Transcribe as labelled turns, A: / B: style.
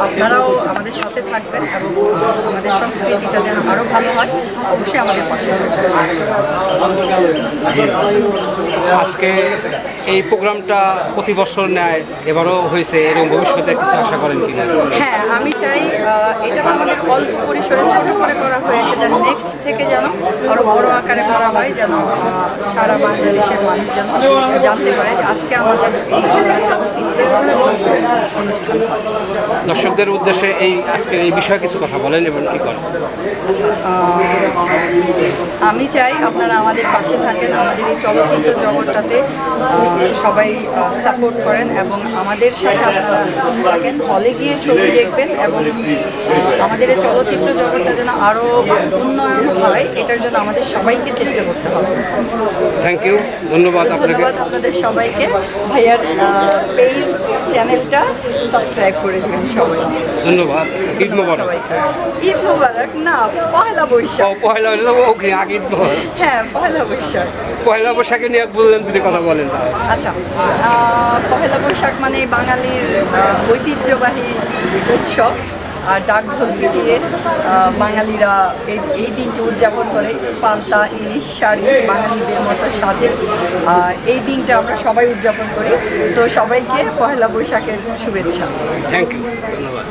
A: আপনারাও আমাদের সাথে থাকবেন এবং আমাদের সংস্কৃতিটা যেন আরও ভালো হয়, অবশ্যই আমাদের পাশে থাকবেন।
B: আজকে এই প্রোগ্রামটা প্রতি বছর নেয়, এবারও হয়েছে, এরকম ভবিষ্যতে কিছু আশা করেন কিনা?
A: হ্যাঁ, আমি চাই এটা তো আমাদের অল্প পরিসরে ছোট করে করা হয়েছে, দেন নেক্সট থেকে যেন আরও বড় আকারে করা হয়, যেন সারা বাংলাদেশের মানুষ যেন জানতে পারে যে আজকে আমাদের এই চলচ্চিত্রের অনুষ্ঠান হয়।
B: দর্শকদের উদ্দেশ্যে আজকের এই বিষয়ে কিছু কথা বলেন এবং কী করেন?
A: আমি চাই আপনারা আমাদের পাশে থাকেন, আমাদের এই চলচ্চিত্র জগৎটাতে সবাই সাপোর্ট করেন এবং আমাদের সাথে আপনারা থাকেন, হলে গিয়ে ছবি দেখবেন এবং আমাদের এই চলচ্চিত্র জগৎটা যেন আরও উন্নয়ন হয়, এটার জন্য আমাদের সবাইকে চেষ্টা করতে হবে।
B: থ্যাংক ইউ, ধন্যবাদ আপনাকে।
A: ধন্যবাদ আপনাদের সবাইকে। ভাইয়ার পেজ চ্যানেলটা সাবস্ক্রাইব করে দেবেন সবাই।
B: ধন্যবাদ। ঈদ মোবারক।
A: সবাইকে ঈদ মোবারক। না, পয়লা বৈশাখ।
B: পয়লা ওকে আগে ঈদ মোবারক।
A: হ্যাঁ, পয়লা বৈশাখ।
B: পয়লা বৈশাখে নিয়ে বললেন, যদি কথা বলেন।
A: আচ্ছা, পয়লা বৈশাখ মানে বাঙালির ঐতিহ্যবাহী উৎসব, আর ডাক ঢোল পিটিয়ে বাঙালিরা এই দিনটি উদযাপন করে। পান্তা, ইলিশ, শাড়ি বাঙালিদের মতো সাজে এই দিনটা আমরা সবাই উদযাপন করি। তো সবাইকে পয়লা বৈশাখের শুভেচ্ছা।
B: থ্যাংক ইউ, ধন্যবাদ।